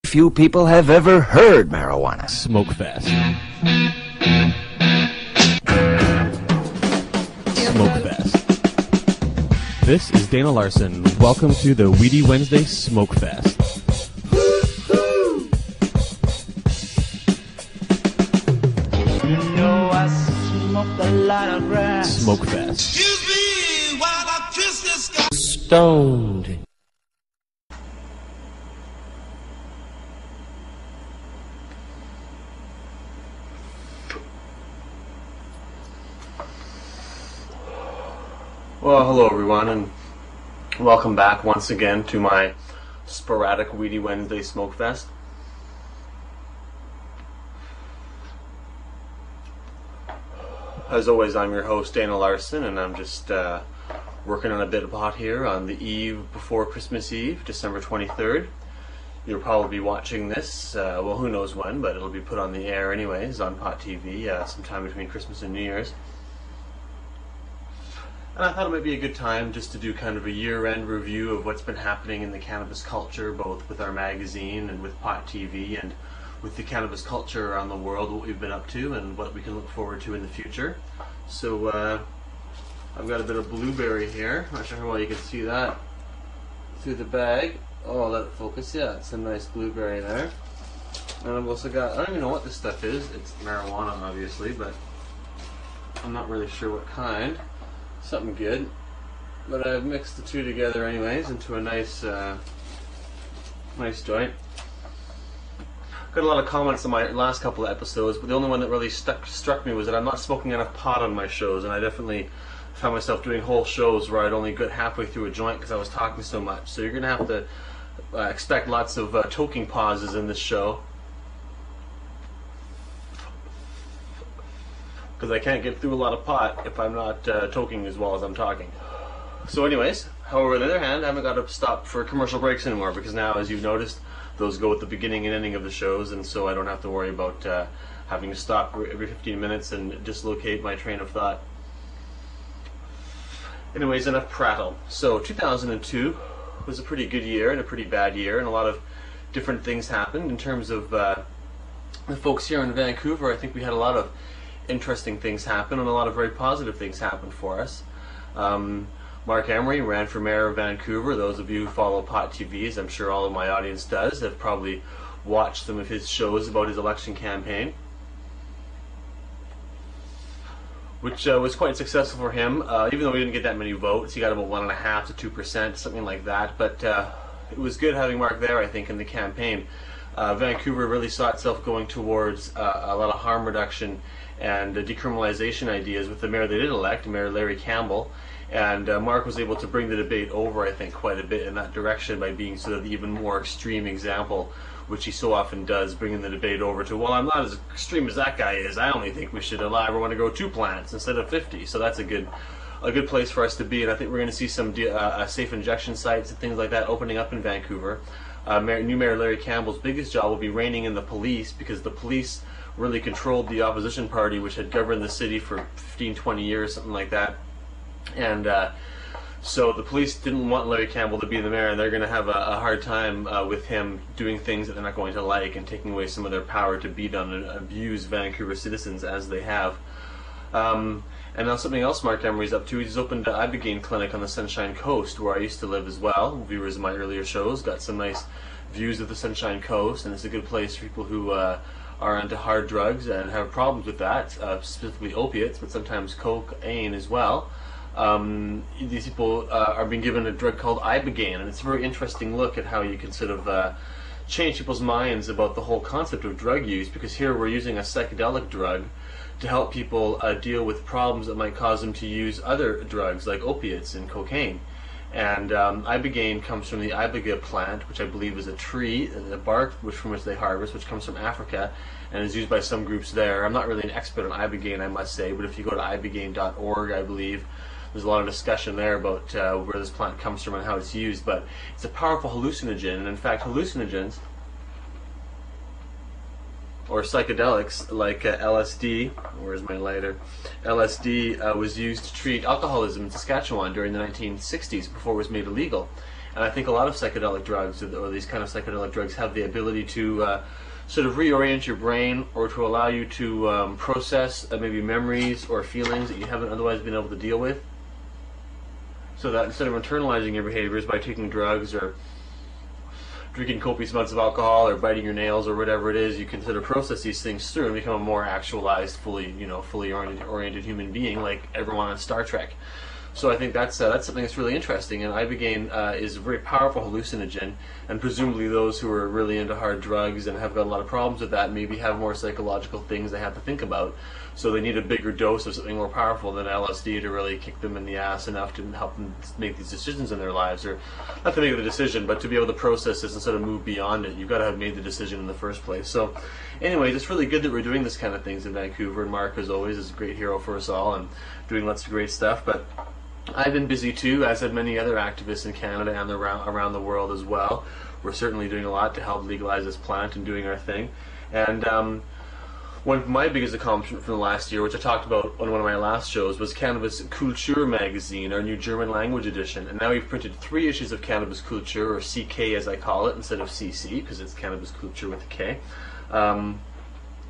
Few people have ever heard marijuana. Smokefest. Smokefest. This is Dana Larsen. Welcome to the Weedy Wednesday Smokefest. You know I smoked a lot of grass. Smokefest. Excuse me while I kiss this guy. Stoned. Well, hello everyone, and welcome back once again to my sporadic Weedy Wednesday Smokefest. As always, I'm your host, Dana Larsen, and I'm just working on a bit of pot here on the eve before Christmas Eve, December 23rd. You'll probably be watching this, well, who knows when, but it'll be put on the air anyways, on Pot TV, sometime between Christmas and New Year's. And I thought it might be a good time just to do kind of a year-end review of what's been happening in the cannabis culture, both with our magazine and with Pot TV, and with the cannabis culture around the world, what we've been up to and what we can look forward to in the future. So I've got a bit of blueberry here. I'm not sure how well you can see that through the bag. Oh, let it focus. Yeah, it's a nice blueberry there. And I've also got, I don't even know what this stuff is. It's marijuana, obviously, but I'm not really sure what kind. Something good, but I've mixed the two together anyways into a nice nice joint. Got a lot of comments on my last couple of episodes, but the only one that really struck me was that I'm not smoking enough pot on my shows, and I definitely found myself doing whole shows where I'd only got halfway through a joint because I was talking so much. So you're going to have to expect lots of toking pauses in this show, because I can't get through a lot of pot if I'm not toking as well as I'm talking. So anyways, however, on the other hand, I haven't got to stop for commercial breaks anymore, because now, as you've noticed, those go at the beginning and ending of the shows, and so I don't have to worry about having to stop every 15 minutes and dislocate my train of thought. Anyways, enough prattle. So 2002 was a pretty good year and a pretty bad year, and a lot of different things happened. In terms of the folks here in Vancouver, I think we had a lot of interesting things happen, and a lot of very positive things happened for us. Mark Emery ran for mayor of Vancouver. Those of you who follow Pot TV, as I'm sure all of my audience does, have probably watched some of his shows about his election campaign, which was quite successful for him. Even though he didn't get that many votes, he got about 1.5% to 2%, something like that. But it was good having Mark there, I think, in the campaign. Vancouver really saw itself going towards a lot of harm reduction and decriminalization ideas with the mayor they did elect, Mayor Larry Campbell, and Mark was able to bring the debate over, I think, quite a bit in that direction by being sort of the even more extreme example, which he so often does, bringing the debate over to, well, I'm not as extreme as that guy is. I only think we should allow everyone to grow 2 plants instead of 50. So that's a good place for us to be, and I think we're going to see some safe injection sites and things like that opening up in Vancouver. New Mayor Larry Campbell's biggest job will be reining in the police, because the police really controlled the opposition party, which had governed the city for 15-20 years, something like that. And so the police didn't want Larry Campbell to be the mayor, and they're going to have a hard time with him doing things that they're not going to like, and taking away some of their power to beat on and abuse Vancouver citizens as they have. And now something else Mark Emery's up to, he's opened an Ibogaine clinic on the Sunshine Coast, where I used to live as well. Viewers of my earlier shows got some nice views of the Sunshine Coast, and it's a good place for people who are into hard drugs and have problems with that, specifically opiates, but sometimes cocaine as well. These people are being given a drug called Ibogaine, and it's a very interesting look at how you can sort of change people's minds about the whole concept of drug use, because here we're using a psychedelic drug to help people deal with problems that might cause them to use other drugs like opiates and cocaine. And Ibogaine comes from the iboga plant, which I believe is a tree, the bark from which they harvest, which comes from Africa and is used by some groups there. I'm not really an expert on Ibogaine, I must say, but if you go to ibogaine.org, I believe, there's a lot of discussion there about where this plant comes from and how it's used. But it's a powerful hallucinogen, and in fact hallucinogens, or psychedelics like LSD, where's my lighter? LSD was used to treat alcoholism in Saskatchewan during the 1960s before it was made illegal. And I think a lot of psychedelic drugs, or these kind of psychedelic drugs, have the ability to sort of reorient your brain, or to allow you to process maybe memories or feelings that you haven't otherwise been able to deal with. So that instead of internalizing your behaviors by taking drugs or drinking copious amounts of alcohol or biting your nails or whatever it is, you can sort of process these things through and become a more actualized, fully oriented human being, like everyone on Star Trek. So I think that's something that's really interesting. And ibogaine is a very powerful hallucinogen, and presumably those who are really into hard drugs and have got a lot of problems with that maybe have more psychological things they have to think about. So they need a bigger dose of something more powerful than LSD to really kick them in the ass enough to help them make these decisions in their lives, or not to make the decision, but to be able to process this and sort of move beyond it. You've got to have made the decision in the first place. So anyway, it's really good that we're doing this kind of things in Vancouver, and Mark, as always, is a great hero for us all and doing lots of great stuff. But I've been busy too, as have many other activists in Canada and around the world as well. We're certainly doing a lot to help legalize this plant and doing our thing. And one of my biggest accomplishments from the last year, which I talked about on one of my last shows, was Cannabis Culture magazine, our new German language edition. And now we've printed 3 issues of Cannabis Culture, or CK as I call it, instead of CC, because it's Cannabis Culture with a K.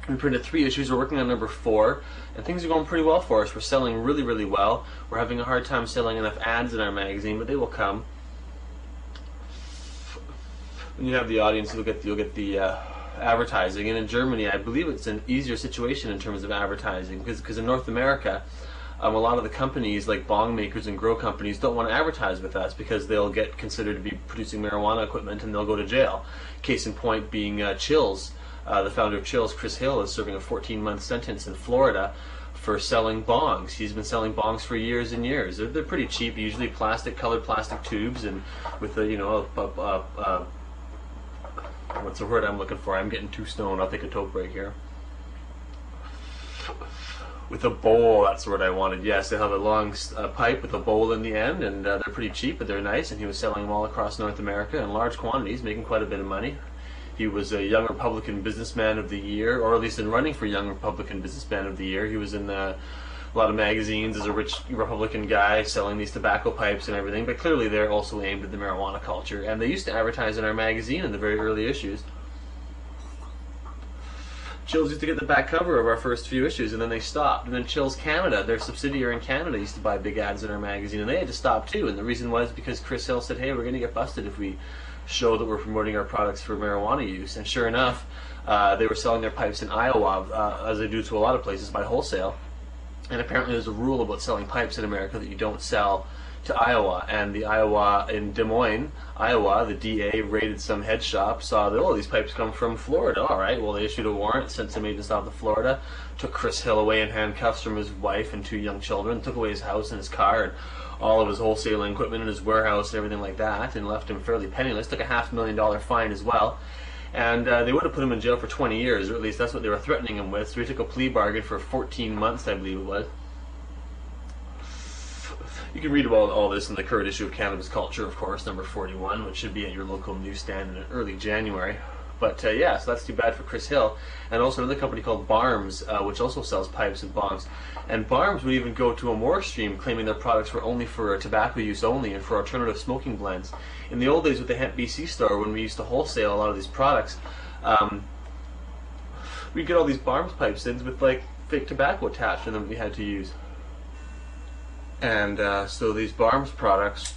We printed 3 issues. We're working on number 4, and things are going pretty well for us. We're selling really, really well. We're having a hard time selling enough ads in our magazine, but they will come. When you have the audience, you'll get the advertising. And in Germany, I believe it's an easier situation in terms of advertising, because in North America, a lot of the companies like bong makers and grow companies don't want to advertise with us because they'll get considered to be producing marijuana equipment and they'll go to jail. Case in point being Chills. The founder of Chills, Chris Hill, is serving a 14-month sentence in Florida for selling bongs. He's been selling bongs for years and years. They're pretty cheap, usually colored plastic tubes, and with a what's the word I'm looking for? I'm getting too stoned. I'll take a toke break here. With a bowl, that's the word I wanted. Yes, they have a long pipe with a bowl in the end, and they're pretty cheap, but they're nice. And he was selling them all across North America in large quantities, making quite a bit of money. He was a Young Republican Businessman of the Year, or at least in running for Young Republican Businessman of the Year. He was in a lot of magazines as a rich Republican guy selling these tobacco pipes and everything, but clearly they're also aimed at the marijuana culture. And they used to advertise in our magazine in the very early issues. Chills used to get the back cover of our first few issues, and then they stopped. And then Chills Canada, their subsidiary in Canada, used to buy big ads in our magazine, and they had to stop too. And the reason was because Chris Hill said, hey, we're going to get busted if we show that we're promoting our products for marijuana use. And sure enough, they were selling their pipes in Iowa, as they do to a lot of places, by wholesale. And apparently there's a rule about selling pipes in America that you don't sell to Iowa. And the Iowa in Des Moines, Iowa, the DA raided some head shop, saw that, oh, these pipes come from Florida. All right, well, they issued a warrant, sent some agents out to Florida, took Chris Hill away in handcuffs from his wife and 2 young children, took away his house and his car and all of his wholesaling equipment in his warehouse and everything like that, and left him fairly penniless. Took a $500,000 fine as well. And they would have put him in jail for 20 years, or at least that's what they were threatening him with. So he took a plea bargain for 14 months, I believe it was. You can read about all this in the current issue of Cannabis Culture, of course, number 41, which should be at your local newsstand in early January. But yeah, so that's too bad for Chris Hill. And also another company called Barms, which also sells pipes and bongs. And Barms would even go to a more extreme, claiming their products were only for tobacco use only and for alternative smoking blends. In the old days with the Hemp BC store, when we used to wholesale a lot of these products, we'd get all these Barms pipes in with like fake tobacco attached to them that we had to use. And so these Barms products